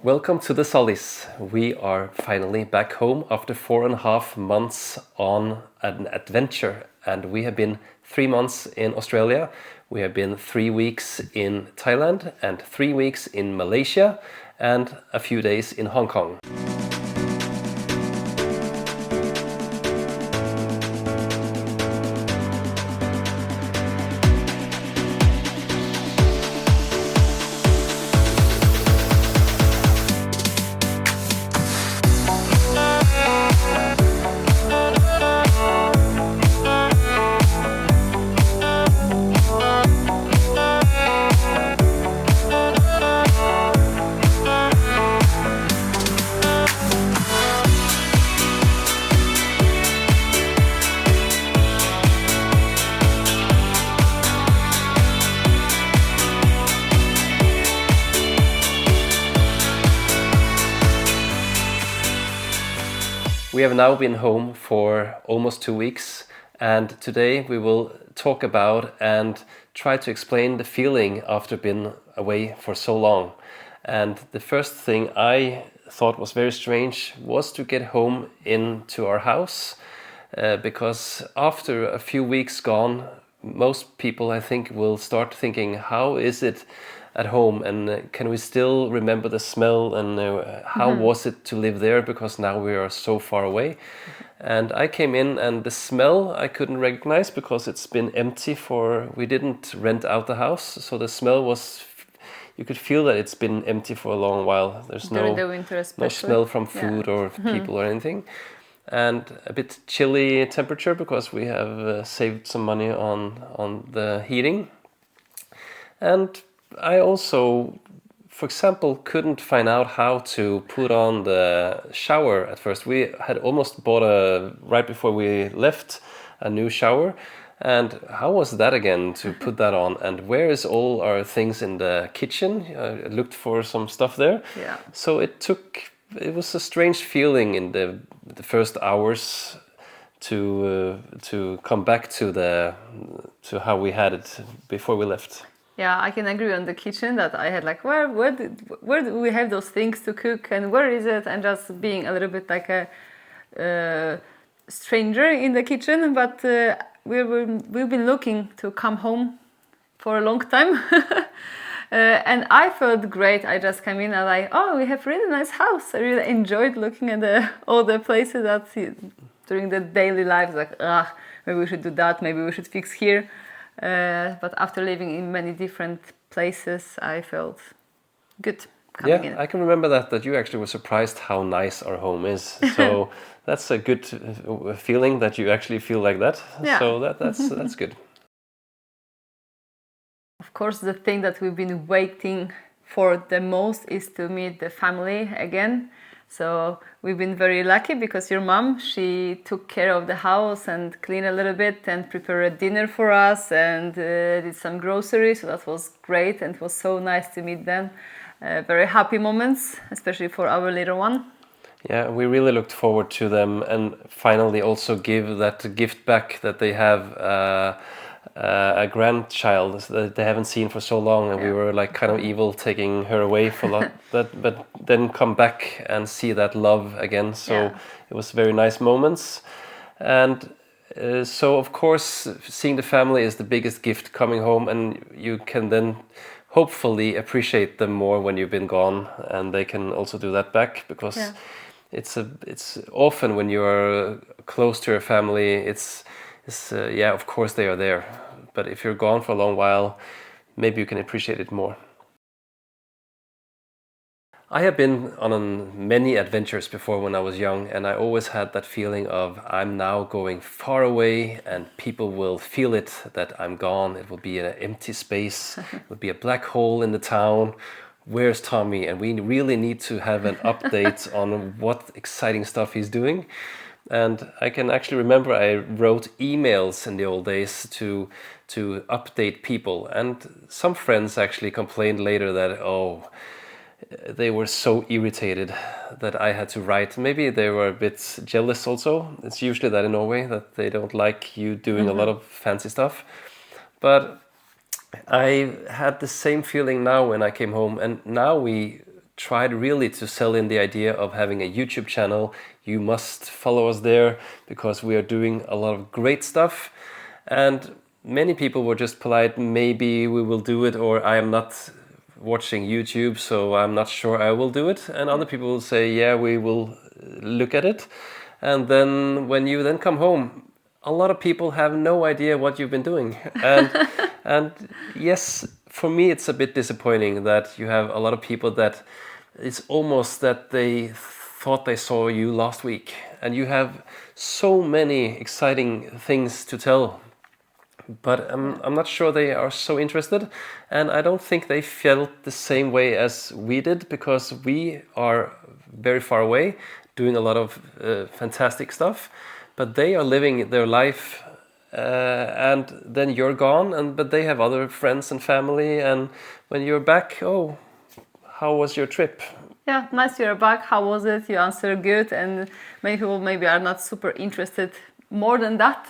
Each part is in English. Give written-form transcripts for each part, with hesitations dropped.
Welcome to the Solis. We are finally back home after 4.5 months on an adventure, and we have been 3 months in Australia. We have been 3 weeks in Thailand and 3 weeks in Malaysia and a few days in Hong Kong. We have now been home for almost 2 weeks, and today we will talk about and try to explain the feeling after being away for so long. And the first thing I thought was very strange was to get home into our house, because after a few weeks gone, most people I think will start thinking, how is it at home, and can we still remember the smell, and how was it to live there, because now we are so far away. And I came in, and the smell I couldn't recognize because it's been empty we didn't rent out the house, so the smell was, you could feel that it's been empty for a long while. There's During the winter no especially. smell from food or people or anything. And a bit chilly temperature because we have saved some money on the heating. And I also, for example, couldn't find out how to put on the shower at first. We had almost bought right before we left, a new shower. And how was that again to put that on? And where is all our things in the kitchen? I looked for some stuff there. Yeah. So it was a strange feeling in the first hours to come back to how we had it before we left. Yeah, I can agree on the kitchen that I had like, where do we have those things to cook, and where is it? And just being a little bit like a stranger in the kitchen. But we've been looking to come home for a long time. And I felt great. I just came in and like, oh, we have a really nice house. I really enjoyed looking at all the places that during the daily lives, like, maybe we should do that, maybe we should fix here. But after living in many different places, I felt good coming in. I can remember that you actually were surprised how nice our home is. So that's a good feeling that you actually feel like that. Yeah. So that's good. Of course, the thing that we've been waiting for the most is to meet the family again. So we've been very lucky because your mom, she took care of the house and cleaned a little bit and prepared a dinner for us and did some groceries. So that was great, and it was so nice to meet them. Very happy moments, especially for our little one. Yeah, we really looked forward to them, and finally also give that gift back that they have a grandchild that they haven't seen for so long, and we were like kind of evil taking her away for a lot, but then come back and see that love again. So it was very nice moments. And so of course seeing the family is the biggest gift coming home, and you can then hopefully appreciate them more when you've been gone, and they can also do that back, because it's often when you are close to your family, of course they are there, but if you're gone for a long while, maybe you can appreciate it more. I have been on many adventures before when I was young, and I always had that feeling of I'm now going far away, and people will feel it that I'm gone. It will be an empty space, it will be a black hole in the town. Where's Tommy? And we really need to have an update on what exciting stuff he's doing. And I can actually remember I wrote emails in the old days to update people, and some friends actually complained later that they were so irritated that I had to write. Maybe they were a bit jealous also. It's usually that in Norway, that they don't like you doing a lot of fancy stuff. But I had the same feeling now when I came home, and now we tried really to sell in the idea of having a YouTube channel. You must follow us there because we are doing a lot of great stuff. And many people were just polite, maybe we will do it, or I am not watching YouTube, so I'm not sure I will do it. And other people will say, yeah, we will look at it. And then when you then come home, a lot of people have no idea what you've been doing. And yes, for me, it's a bit disappointing that you have a lot of people that it's almost that they thought they saw you last week. And you have so many exciting things to tell. But I'm not sure they are so interested. And I don't think they felt the same way as we did, because we are very far away doing a lot of fantastic stuff. But they are living their life, and then you're gone, but they have other friends and family, and when you're back, oh, how was your trip? Yeah, nice you're back. How was it? You answer good, and many people maybe are not super interested more than that.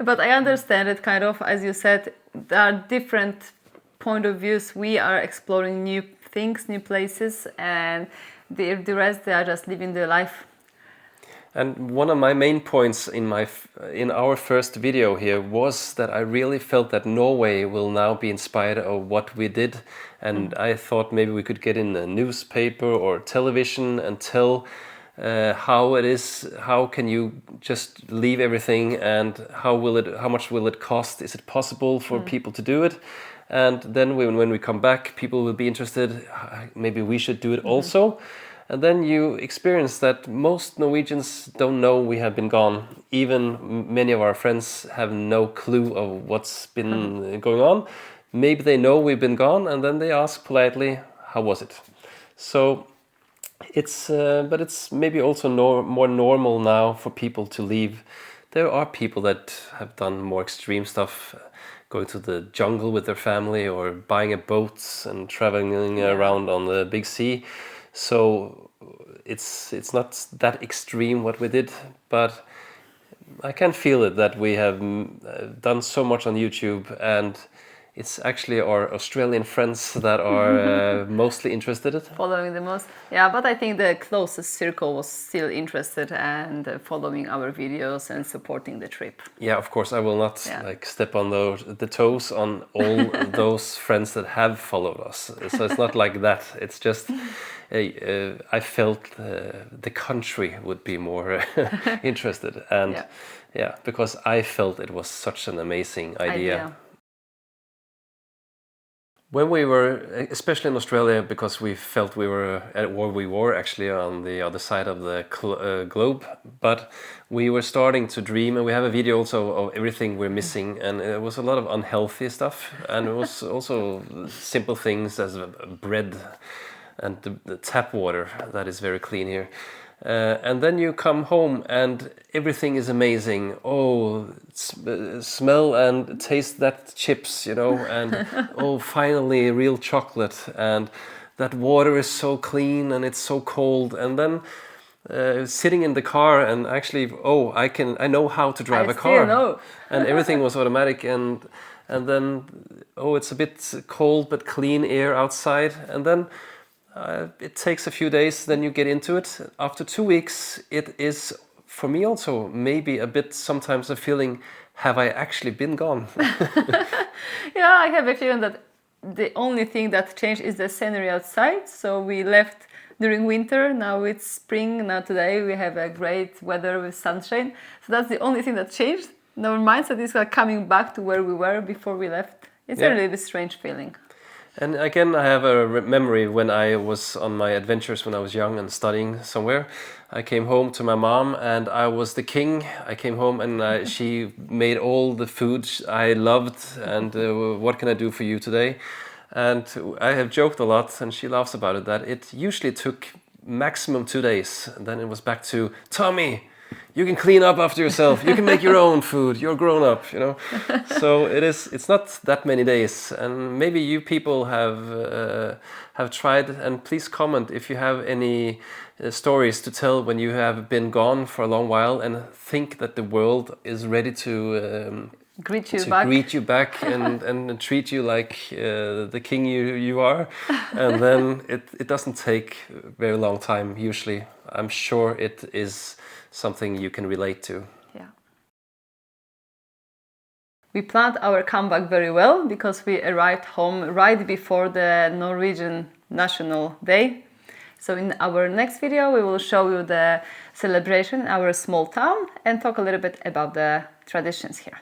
But I understand it kind of, as you said, there are different point of views. We are exploring new things, new places, and the rest, they are just living their life. And one of my main points in our first video here was that I really felt that Norway will now be inspired of what we did, and I thought maybe we could get in a newspaper or television and tell how it is. How can you just leave everything, and how much will it cost? Is it possible for people to do it? And then when we come back, people will be interested. Maybe we should do it also. And then you experience that most Norwegians don't know we have been gone. Even many of our friends have no clue of what's been going on. Maybe they know we've been gone, and then they ask politely, how was it? So but it's maybe also more normal now for people to leave. There are people that have done more extreme stuff, going to the jungle with their family, or buying a boat and traveling around on the big sea. So it's not that extreme what we did, but I can feel it that we have done so much on YouTube, and it's actually our Australian friends that are mostly interested. Following the most, yeah, but I think the closest circle was still interested and following our videos and supporting the trip. Yeah, of course, I will not step on the toes on all those friends that have followed us. So it's not like that. It's just I felt the country would be more interested, and because I felt it was such an amazing idea. When we were, especially in Australia, because we felt we were at war, we were actually on the other side of the globe, but we were starting to dream, and we have a video also of everything we're missing, and it was a lot of unhealthy stuff, and it was also simple things as bread and the tap water that is very clean here. And then you come home and everything is amazing. Oh, smell and taste that chips, and oh, finally real chocolate, and that water is so clean and it's so cold. And then sitting in the car and actually, I know how to drive a car. Know. And everything was automatic, and then it's a bit cold but clean air outside, and then it takes a few days, then you get into it. After 2 weeks, it is, for me also, maybe a bit sometimes a feeling, have I actually been gone? Yeah, I have a feeling that the only thing that changed is the scenery outside. So we left during winter, now it's spring, now today we have a great weather with sunshine. So that's the only thing that changed. Our mindset is like coming back to where we were before we left. It's a really strange feeling. And again, I have a memory when I was on my adventures when I was young and studying somewhere. I came home to my mom and I was the king. I came home and she made all the food I loved, and what can I do for you today? And I have joked a lot, and she laughs about it, that it usually took maximum 2 days. And then it was back to, Tommy, you can clean up after yourself. You can make your own food. You're grown up, So it's not that many days, and maybe you people have tried. And please comment if you have any stories to tell when you have been gone for a long while and think that the world is ready to greet you to back. greet you back and treat you like the king you are. And then it doesn't take a very long time usually. I'm sure it is something you can relate to. Yeah. We planned our comeback very well because we arrived home right before the Norwegian National Day. So in our next video we will show you the celebration in our small town and talk a little bit about the traditions here.